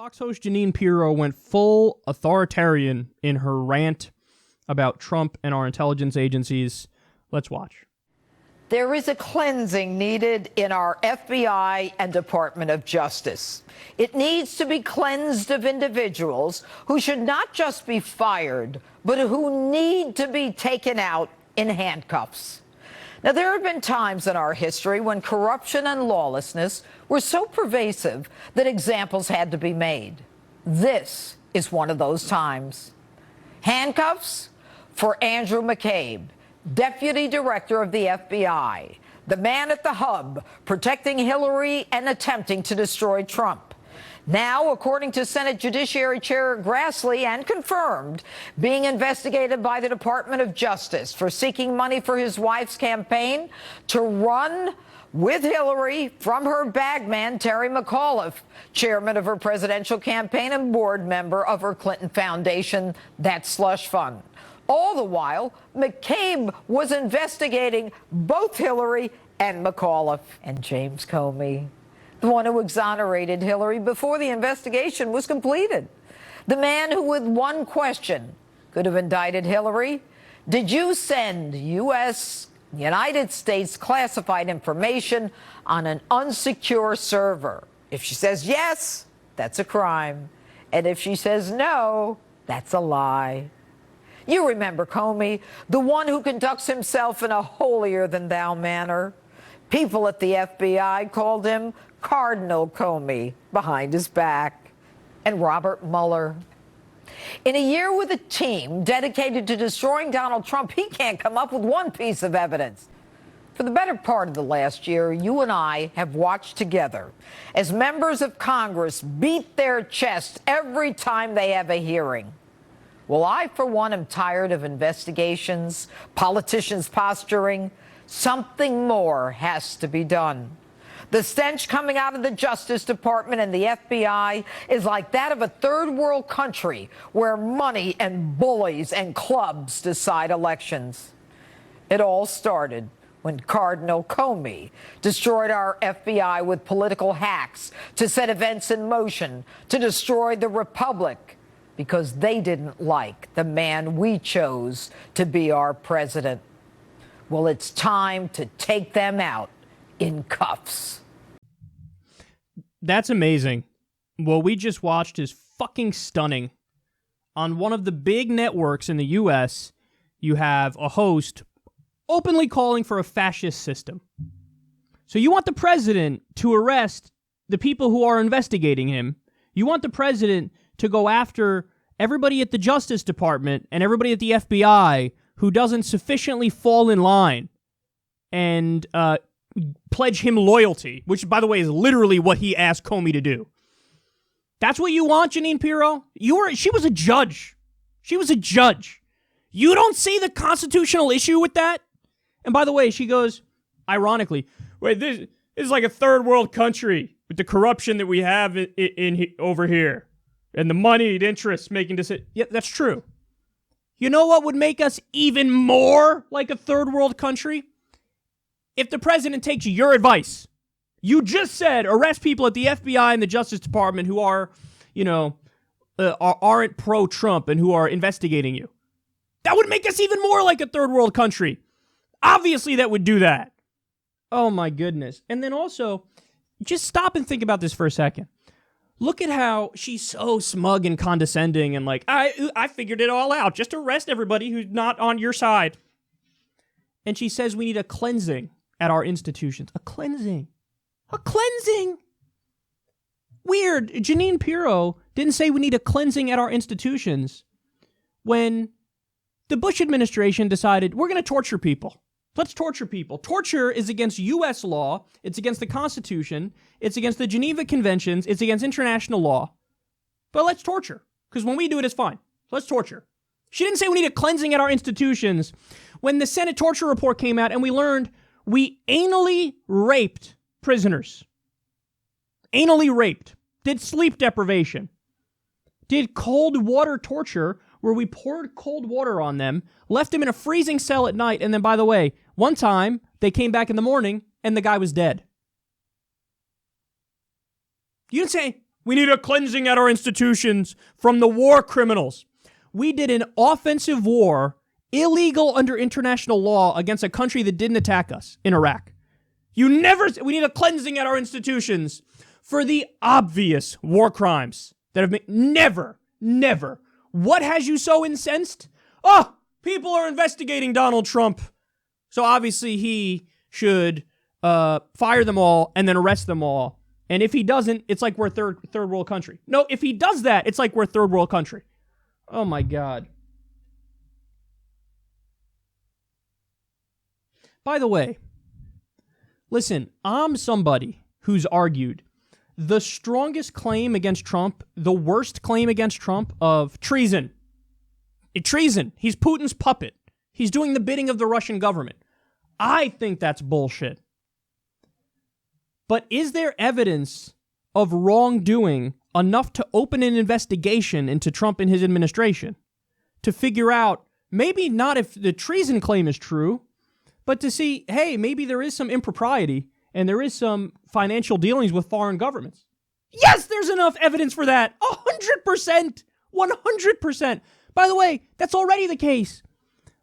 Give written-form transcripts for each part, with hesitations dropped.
Fox host Jeanine Pirro went full authoritarian in her rant about Trump and our intelligence agencies. Let's watch. There is a cleansing needed in our FBI and Department of Justice. It needs to be cleansed of individuals who should not just be fired, but who need to be taken out in handcuffs. Now, there have been times in our history when corruption and lawlessness were so pervasive that examples had to be made. This is one of those times. Handcuffs for Andrew McCabe, Deputy Director of the FBI, the man at the hub protecting Hillary and attempting to destroy Trump. Now, according to Senate Judiciary Chair Grassley, and confirmed, being investigated by the Department of Justice for seeking money for his wife's campaign to run with Hillary from her bagman, Terry McAuliffe, chairman of her presidential campaign and board member of her Clinton Foundation, that slush fund. All the while, McCabe was investigating both Hillary and McAuliffe. And James Comey, the one who exonerated Hillary before the investigation was completed. The man who, with one question, could have indicted Hillary. Did you send United States classified information on an unsecure server? If she says yes, that's a crime. And if she says no, that's a lie. You remember Comey, the one who conducts himself in a holier-than-thou manner. People at the FBI called him Cardinal Comey behind his back. And Robert Mueller. In a year with a team dedicated to destroying Donald Trump, he can't come up with one piece of evidence. For the better part of the last year, you and I have watched together as members of Congress beat their chests every time they have a hearing. Well, I, for one, am tired of investigations, politicians posturing. Something more has to be done. The stench coming out of the Justice Department and the FBI is like that of a third world country where money and bullies and clubs decide elections. It all started when Cardinal Comey destroyed our FBI with political hacks to set events in motion to destroy the Republic, because they didn't like the man we chose to be our president. Well, it's time to take them out in cuffs. That's amazing. What we just watched is fucking stunning. On one of the big networks in the U.S., you have a host openly calling for a fascist system. So you want the president to arrest the people who are investigating him. You want the president to go after everybody at the Justice Department and everybody at the FBI who doesn't sufficiently fall in line and pledge him loyalty, which, by the way, is literally what he asked Comey to do. That's what you want, Jeanine Pirro? She was a judge. She was a judge. You don't see the constitutional issue with that? And by the way, she goes, ironically, wait, this is like a third world country with the corruption that we have in over here. And the moneyed interests making decisions. Yeah, that's true. You know what would make us even more like a third world country? If the president takes your advice. You just said arrest people at the FBI and the Justice Department who are, aren't pro-Trump and who are investigating you. That would make us even more like a third world country. Obviously that would do that. Oh my goodness. And then also, just stop and think about this for a second. Look at how she's so smug and condescending and like, I figured it all out. Just arrest everybody who's not on your side. And she says we need a cleansing at our institutions. A cleansing. A cleansing. Weird. Jeanine Pirro didn't say we need a cleansing at our institutions when the Bush administration decided we're going to torture people. Let's torture people. Torture is against U.S. law. It's against the Constitution. It's against the Geneva Conventions. It's against international law. But let's torture, because when we do it, it's fine. So let's torture. She didn't say we need a cleansing at our institutions when the Senate torture report came out and we learned we anally raped prisoners. Anally raped. Did sleep deprivation. Did cold water torture where we poured cold water on them, left them in a freezing cell at night, and then, by the way, one time, they came back in the morning, and the guy was dead. You didn't say, We need a cleansing at our institutions from the war criminals. We did an offensive war, illegal under international law, against a country that didn't attack us in Iraq. We need a cleansing at our institutions for the obvious war crimes that have been, never. What has you so incensed? Oh, people are investigating Donald Trump. So obviously he should fire them all and then arrest them all. And if he doesn't, it's like we're a third world country. No, if he does that, it's like we're a third world country. Oh my God. By the way, listen, I'm somebody who's argued the strongest claim against Trump, the worst claim against Trump of treason. Treason. He's Putin's puppet. He's doing the bidding of the Russian government. I think that's bullshit. But is there evidence of wrongdoing enough to open an investigation into Trump and his administration to figure out, maybe not if the treason claim is true, but to see, hey, maybe there is some impropriety and there is some financial dealings with foreign governments? Yes, there's enough evidence for that. 100%. 100%. By the way, that's already the case.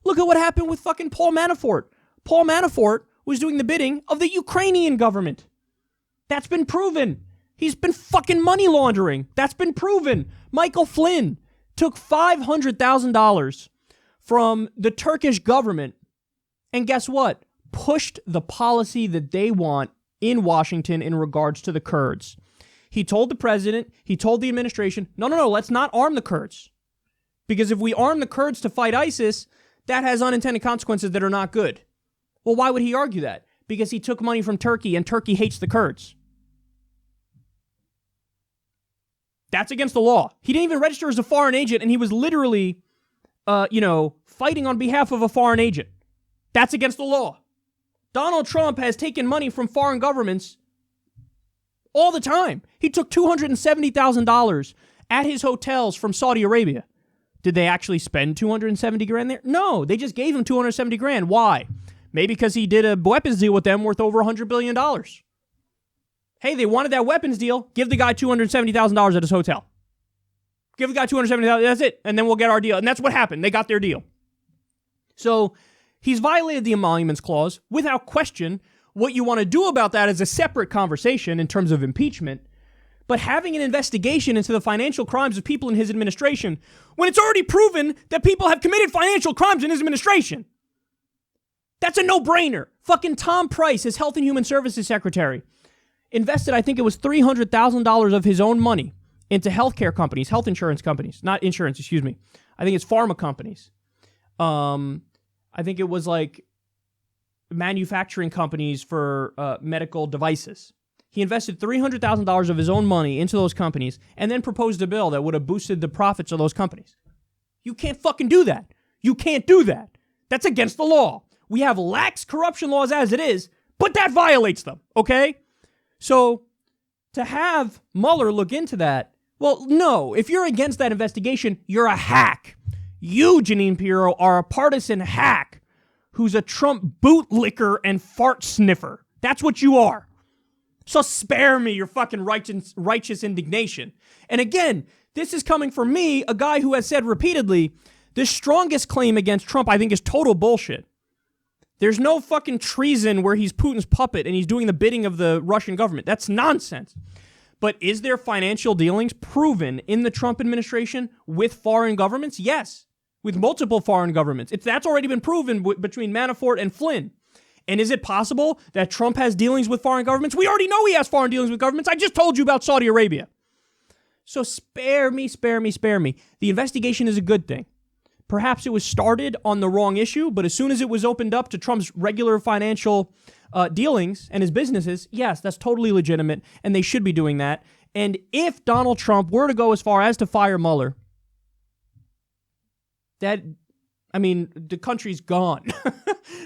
Look at what happened with fucking Paul Manafort. Paul Manafort was doing the bidding of the Ukrainian government. That's been proven. He's been fucking money laundering. That's been proven. Michael Flynn took $500,000 from the Turkish government and guess what? Pushed the policy that they want in Washington in regards to the Kurds. He told the president, he told the administration, no, let's not arm the Kurds. Because if we arm the Kurds to fight ISIS, that has unintended consequences that are not good. Well, why would he argue that? Because he took money from Turkey and Turkey hates the Kurds. That's against the law. He didn't even register as a foreign agent and he was literally, fighting on behalf of a foreign agent. That's against the law. Donald Trump has taken money from foreign governments all the time. He took $270,000 at his hotels from Saudi Arabia. Did they actually spend $270,000 there? No, they just gave him $270,000. Why? Maybe because he did a weapons deal with them worth over $100 billion. Hey, they wanted that weapons deal. Give the guy $270,000 at his hotel. Give the guy $270,000. That's it. And then we'll get our deal. And that's what happened. They got their deal. So he's violated the emoluments clause without question. What you want to do about that is a separate conversation in terms of impeachment. But having an investigation into the financial crimes of people in his administration when it's already proven that people have committed financial crimes in his administration. That's a no-brainer. Fucking Tom Price, his Health and Human Services Secretary, invested, I think it was $300,000 of his own money into healthcare companies, health insurance companies, not insurance, excuse me. I think it's pharma companies. I think it was like manufacturing companies for medical devices. He invested $300,000 of his own money into those companies and then proposed a bill that would have boosted the profits of those companies. You can't fucking do that. You can't do that. That's against the law. We have lax corruption laws as it is, but that violates them, okay? So to have Mueller look into that, well, no. If you're against that investigation, you're a hack. You, Jeanine Pirro, are a partisan hack who's a Trump bootlicker and fart sniffer. That's what you are. So spare me your fucking righteous indignation. And again, this is coming from me, a guy who has said repeatedly, the strongest claim against Trump, I think, is total bullshit. There's no fucking treason where he's Putin's puppet and he's doing the bidding of the Russian government. That's nonsense. But is there financial dealings proven in the Trump administration with foreign governments? Yes, with multiple foreign governments. That's already been proven between Manafort and Flynn. And is it possible that Trump has dealings with foreign governments? We already know he has foreign dealings with governments. I just told you about Saudi Arabia. So spare me. The investigation is a good thing. Perhaps it was started on the wrong issue, but as soon as it was opened up to Trump's regular financial dealings and his businesses, yes, that's totally legitimate, and they should be doing that. And if Donald Trump were to go as far as to fire Mueller, the country's gone.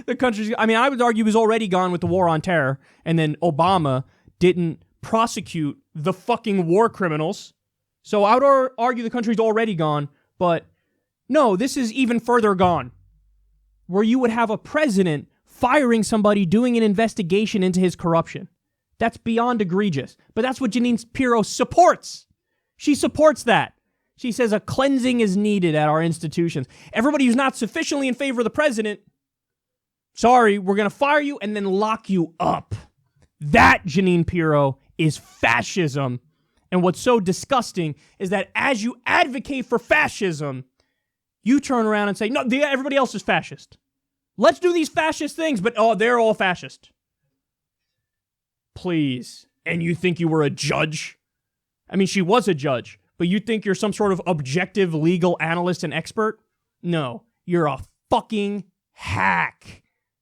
I would argue he was already gone with the war on terror, and then Obama didn't prosecute the fucking war criminals. So I would argue the country's already gone, but no, this is even further gone, where you would have a president firing somebody doing an investigation into his corruption. That's beyond egregious. But that's what Jeanine Pirro supports. She supports that. She says a cleansing is needed at our institutions. Everybody who's not sufficiently in favor of the president, sorry, we're going to fire you and then lock you up. That, Jeanine Pirro, is fascism. And what's so disgusting is that as you advocate for fascism, you turn around and say, no, everybody else is fascist. Let's do these fascist things, but they're all fascist. Please. And you think you were a judge? I mean, she was a judge, but you think you're some sort of objective legal analyst and expert? No, you're a fucking hack.